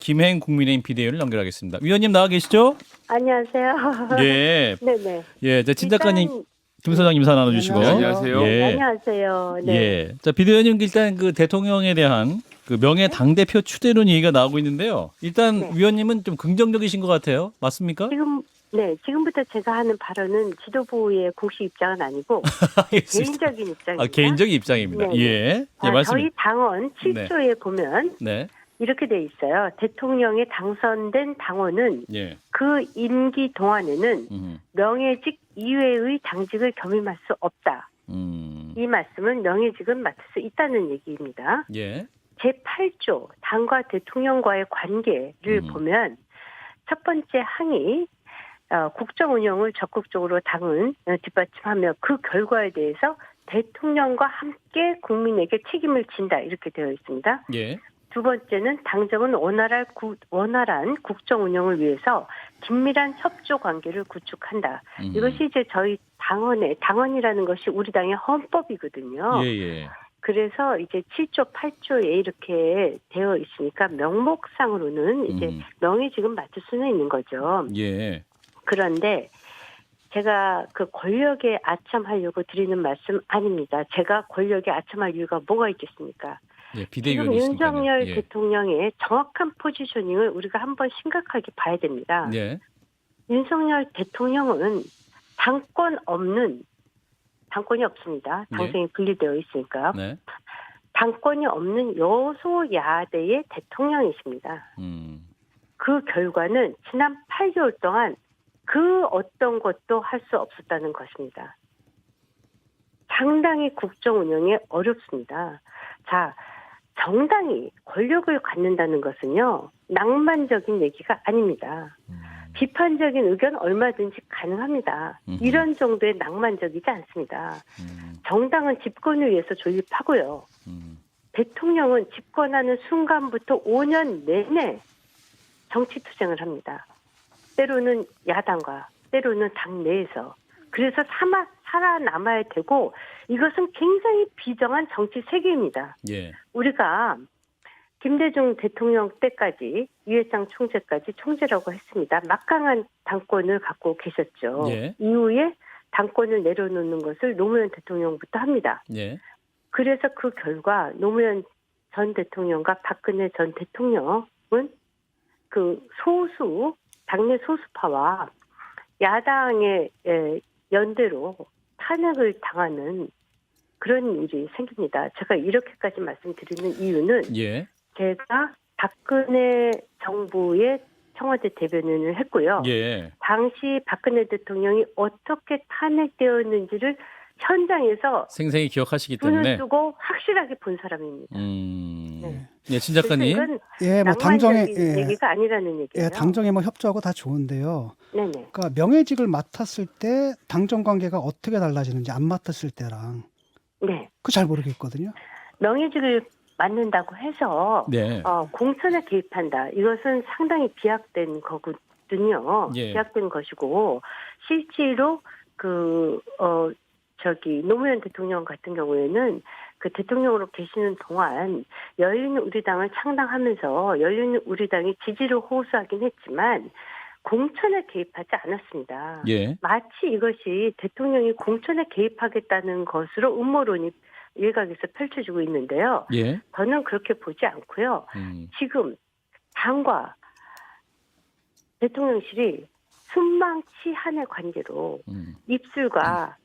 김행 국민의힘 비대위원을 연결하겠습니다. 위원님 나와 계시죠? 안녕하세요. 예. 네네. 예, 자, 진 작가님, 일단, 김 소장님 인사 나눠주시고. 네, 안녕하세요. 예. 안녕하세요. 네. 예. 자, 비대위원님 일단 그 대통령에 대한 그 명예 당대표 추대론 얘기가 나오고 있는데요. 일단 네. 위원님은 좀 긍정적이신 것 같아요. 맞습니까? 지금부터 제가 하는 발언은 지도부의 공식 입장은 아니고 개인적인 입장입니다. 아, 개인적인 입장입니다. 네네. 예. 예, 자, 말씀. 저희 당원 7조에 보면 네. 이렇게 돼 있어요. 대통령에 당선된 당원은 예. 그 임기 동안에는 명예직 이외의 당직을 겸임할 수 없다. 이 말씀은 명예직은 맡을 수 있다는 얘기입니다. 예. 제8조 당과 대통령과의 관계를 보면 첫 번째 항이 국정 운영을 적극적으로 당은 뒷받침하며 그 결과에 대해서 대통령과 함께 국민에게 책임을 진다 이렇게 되어 있습니다. 예. 두 번째는 당정은 원활한 국정 운영을 위해서 긴밀한 협조 관계를 구축한다. 이것이 이제 저희 당원이라는 것이 우리 당의 헌법이거든요. 예, 예. 그래서 이제 7조, 8조에 이렇게 되어 있으니까 명목상으로는 이제 명예직은 맡을 수는 있는 거죠. 예. 그런데 제가 그 권력에 아첨하려고 드리는 말씀 아닙니다. 제가 권력에 아첨할 이유가 뭐가 있겠습니까? 예, 지금 비대위원이시니까요. 윤석열 예. 대통령의 정확한 포지셔닝을 우리가 한번 심각하게 봐야 됩니다. 예. 윤석열 대통령은 당권이 없습니다. 당선이 분리되어 있으니까. 네. 당권이 없는 여소야대의 대통령이십니다. 그 결과는 지난 8개월 동안 그 어떤 것도 할 수 없었다는 것입니다. 상당히 국정 운영에 어렵습니다. 자, 정당이 권력을 갖는다는 것은요, 낭만적인 얘기가 아닙니다. 비판적인 의견 얼마든지 가능합니다. 이런 정도의 낭만적이지 않습니다. 정당은 집권을 위해서 존립하고요. 대통령은 집권하는 순간부터 5년 내내 정치 투쟁을 합니다. 때로는 야당과 때로는 당 내에서. 그래서 살아남아야 되고 이것은 굉장히 비정한 정치 세계입니다. 예. 우리가 김대중 대통령 때까지 유해창 총재까지 총재라고 했습니다. 막강한 당권을 갖고 계셨죠. 예. 이후에 당권을 내려놓는 것을 노무현 대통령부터 합니다. 예. 그래서 그 결과 노무현 전 대통령과 박근혜 전 대통령은 그 당내 소수파와 야당의 연대로 탄핵을 당하는 그런 일이 생깁니다. 제가 이렇게까지 말씀드리는 이유는 예. 제가 박근혜 정부의 청와대 대변인을 했고요. 예. 당시 박근혜 대통령이 어떻게 탄핵되었는지를 현장에서 생생히 기억하시기 눈을 때문에. 뜨고 확실하게 본 사람입니다. 네. 예, 진 작가님. 이건 예, 뭐 낭만적인 당정에 얘기가 아니라는 얘기예요. 예, 당정에 뭐 협조하고 다 좋은데요. 네네. 그러니까 명예직을 맡았을 때 당정 관계가 어떻게 달라지는지 안 맡았을 때랑 네. 그 잘 모르겠거든요. 명예직을 맡는다고 해서 네. 공천에 개입한다. 이것은 상당히 비약된 거거든요. 예. 비약된 것이고 실제로 노무현 대통령 같은 경우에는 그 대통령으로 계시는 동안 열린우리당을 창당하면서 열린우리당이 지지를 호소하긴 했지만 공천에 개입하지 않았습니다. 예. 마치 이것이 대통령이 공천에 개입하겠다는 것으로 음모론이 일각에서 펼쳐지고 있는데요. 예. 저는 그렇게 보지 않고요. 지금 당과 대통령실이 순망치한의 관계로 입술과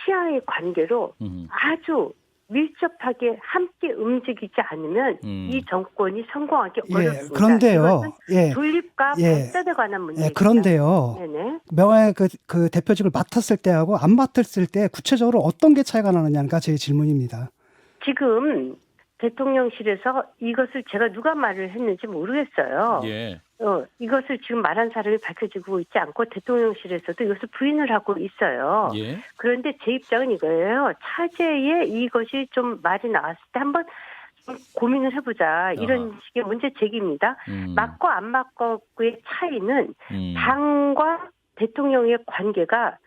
치아의 관계로 아주 밀접하게 함께 움직이지 않으면 이 정권이 성공하기 어렵습니다. 그런데요. 이것은 존립과 예. 발전에 관한 문제입니다. 그런데요. 네네. 명예 그 대표직을 맡았을 때하고 안 맡았을 때 구체적으로 어떤 게 차이가 나느냐가 제 질문입니다. 지금 대통령실에서 이것을 제가 누가 말을 했는지 모르겠어요. 예. 이것을 지금 말한 사람이 밝혀지고 있지 않고 대통령실에서도 이것을 부인을 하고 있어요. 예. 그런데 제 입장은 이거예요. 차제에 이것이 좀 말이 나왔을 때 한번 좀 고민을 해보자. 이런 식의 문제 제기입니다. 맞고 안 맞고의 차이는 당과 대통령의 관계가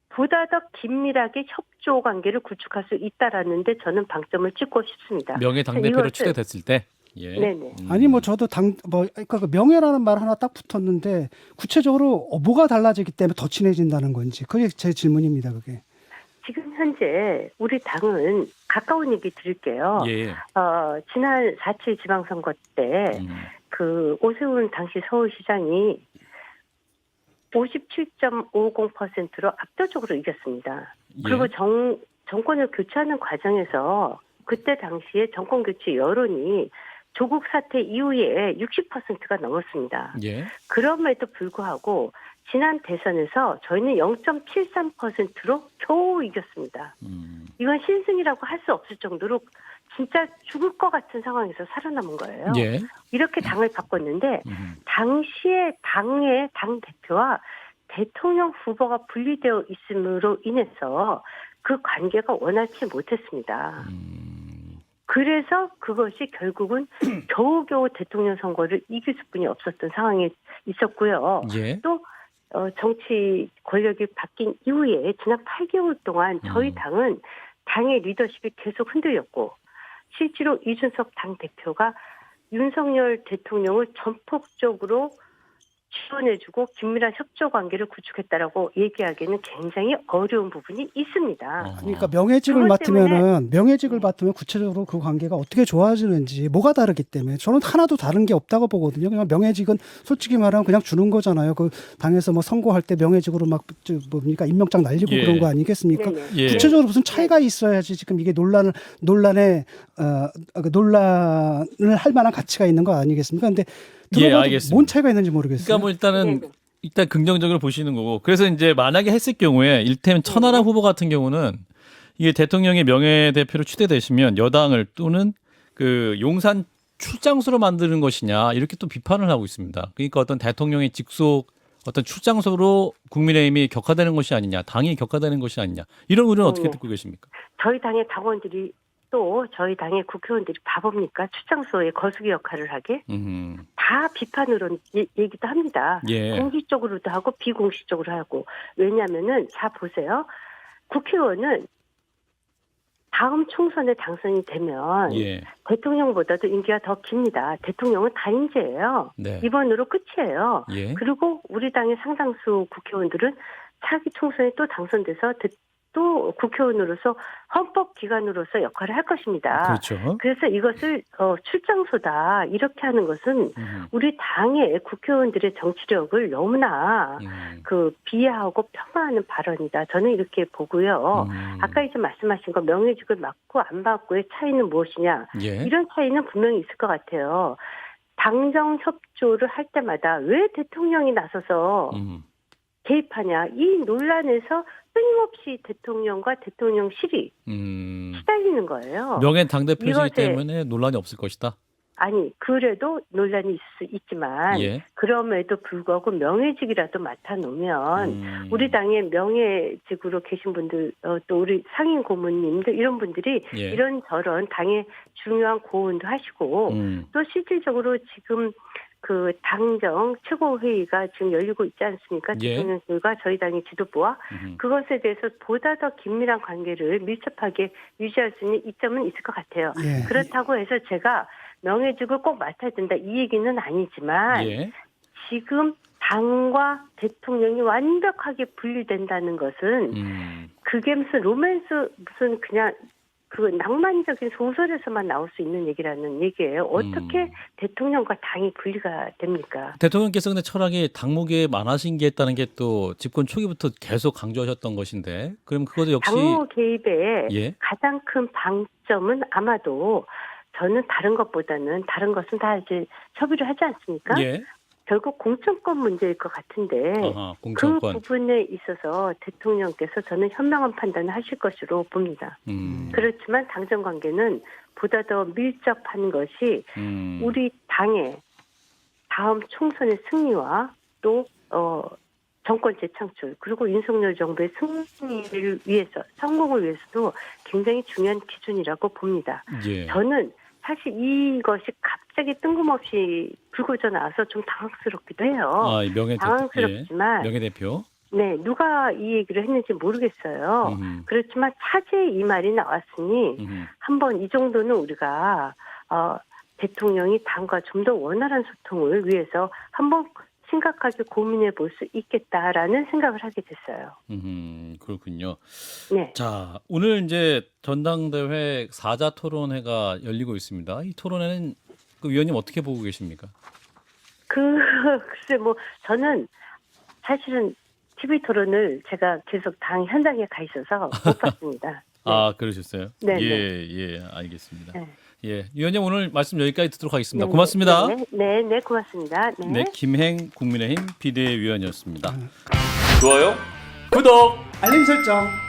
보다 더 긴밀하게 협조 관계를 구축할 수 있다라는 데 저는 방점을 찍고 싶습니다. 명예 당대표로 추대됐을 때. 예. 네네. 아니 뭐 저도 그러니까 그 명예라는 말 하나 딱 붙었는데 구체적으로 뭐가 달라지기 때문에 더 친해진다는 건지 그게 제 질문입니다. 그게. 지금 현재 우리 당은 가까운 얘기 드릴게요. 예. 지난 4.7 지방선거 때 그 오세훈 당시 서울시장이 57.50%로 압도적으로 이겼습니다. 예. 그리고 정권을 교체하는 과정에서 그때 당시에 정권 교체 여론이 조국 사태 이후에 60%가 넘었습니다. 예. 그럼에도 불구하고 지난 대선에서 저희는 0.73%로 겨우 이겼습니다. 이건 신승이라고 할 수 없을 정도로 진짜 죽을 것 같은 상황에서 살아남은 거예요. 예. 이렇게 당을 바꿨는데 당시에 당 대표와 대통령 후보가 분리되어 있음으로 인해서 그 관계가 원활치 못했습니다. 그래서 그것이 결국은 겨우겨우 대통령 선거를 이길 수뿐이 없었던 상황이 있었고요. 예. 또 정치 권력이 바뀐 이후에 지난 8개월 동안 저희 당은 당의 리더십이 계속 흔들렸고 실제로 이준석 당대표가 윤석열 대통령을 전폭적으로 지원해주고 긴밀한 협조 관계를 구축했다라고 얘기하기에는 굉장히 어려운 부분이 있습니다. 그러니까 명예직을 맡으면 구체적으로 그 관계가 어떻게 좋아지는지 뭐가 다르기 때문에 저는 하나도 다른 게 없다고 보거든요. 그냥 명예직은 솔직히 말하면 그냥 주는 거잖아요. 그 당에서 뭐 선거할 때 명예직으로 막 뭡니까 임명장 날리고 예. 그런 거 아니겠습니까? 네네. 예. 구체적으로 무슨 차이가 있어야지 지금 이게 논란을 할 만한 가치가 있는 거 아니겠습니까? 근데 예, 들어봐도 알겠습니다. 뭔 차이가 있는지 모르겠어요. 그러니까 뭐 일단은 네네. 일단 긍정적으로 보시는 거고 그래서 이제 만약에 했을 경우에 일테면 천하람 후보 같은 경우는 이게 대통령의 명예대표로 추대되시면 여당을 또는 그 용산 출장소로 만드는 것이냐 이렇게 또 비판을 하고 있습니다. 그러니까 어떤 대통령의 직속 어떤 출장소로 국민의힘이 격화되는 것이 아니냐, 당이 격화되는 것이 아니냐 이런 우려는 어떻게 듣고 계십니까? 저희 당의 당원들이 또 저희 당의 국회의원들이 바보입니까? 출장소의 거수기 역할을 하게? 다 비판으로 얘기도 합니다. 예. 공식적으로도 하고 비공식적으로 하고. 왜냐하면은 자 보세요. 국회의원은 다음 총선에 당선이 되면 예. 대통령보다도 임기가 더 깁니다. 대통령은 단임제예요. 네. 이번으로 끝이에요. 예. 그리고 우리 당의 상당수 국회의원들은 차기 총선에 또 당선돼서 또 국회의원으로서 헌법기관으로서 역할을 할 것입니다. 그렇죠. 그래서 이것을 출장소다 이렇게 하는 것은 우리 당의 국회의원들의 정치력을 너무나 비하하고 폄하하는 발언이다. 저는 이렇게 보고요. 아까 이제 말씀하신 거 명예직을 맡고 안 맡고의 차이는 무엇이냐. 예. 이런 차이는 분명히 있을 것 같아요. 당정 협조를 할 때마다 왜 대통령이 나서서 개입하냐. 이 논란에서 끊임없이 대통령과 대통령실이 시달리는 거예요. 명예 당대표시기 이것에- 때문에 논란이 없을 것이다. 아니 그래도 논란이 있을 수 있지만 예. 그럼에도 불구하고 명예직이라도 맡아놓으면 우리 당의 명예직으로 계신 분들 또 우리 상임 고문님들 이런 분들이 예. 이런저런 당의 중요한 고언도 하시고 또 실질적으로 지금 그 당정 최고회의가 지금 열리고 있지 않습니까? 예. 대통령실과 저희 당의 지도부와 그것에 대해서 보다 더 긴밀한 관계를 밀접하게 유지할 수 있는 이점은 있을 것 같아요. 예. 그렇다고 해서 제가 명예직을 꼭 맡아야 된다 이 얘기는 아니지만 예. 지금 당과 대통령이 완벽하게 분리된다는 것은 그게 무슨 로맨스 무슨 그냥 그 낭만적인 소설에서만 나올 수 있는 얘기라는 얘기예요. 어떻게 대통령과 당이 분리가 됩니까? 대통령께서 근데 철학이 당무개에 만하신 게 했다는 게 또 집권 초기부터 계속 강조하셨던 것인데 그럼 그것도 역시 당무 개입의 예. 가장 큰 방점은 아마도 저는 다른 것보다는 다른 것은 다 이제 협의를 하지 않습니까? 예. 결국 공천권 문제일 것 같은데 아하, 그 공천권. 부분에 있어서 대통령께서 저는 현명한 판단을 하실 것으로 봅니다. 그렇지만 당정 관계는 보다 더 밀접한 것이 우리 당의 다음 총선의 승리와 또 정권 재창출 그리고 윤석열 정부의 승리를 위해서 성공을 위해서도 굉장히 중요한 기준이라고 봅니다. 예. 저는 사실 이것이 갑자기 뜬금없이 불거져 나와서 좀 당황스럽기도 해요. 아, 이 당황스럽지만 명예대표. 네, 누가 이 얘기를 했는지 모르겠어요. 그렇지만 차제에 이 말이 나왔으니 한번 이 정도는 우리가 대통령이 당과 좀 더 원활한 소통을 위해서 한번 심각하게 고민해 볼 수 있겠다라는 생각을 하게 됐어요. 그렇군요. 네. 자, 오늘 이제 전당대회 4자 토론회가 열리고 있습니다. 이 토론회는 그 위원님 어떻게 보고 계십니까? 글쎄 뭐 저는 사실은 TV 토론을 제가 계속 당 현장에 가 있어서 못 봤습니다. 네. 아, 그러셨어요? 네, 예, 알겠습니다. 네. 예, 위원님 오늘 말씀 여기까지 듣도록 하겠습니다. 네, 고맙습니다. 네, 고맙습니다. 네. 네, 김행 국민의힘 비대위원이었습니다. 좋아요, 구독. 알림 설정.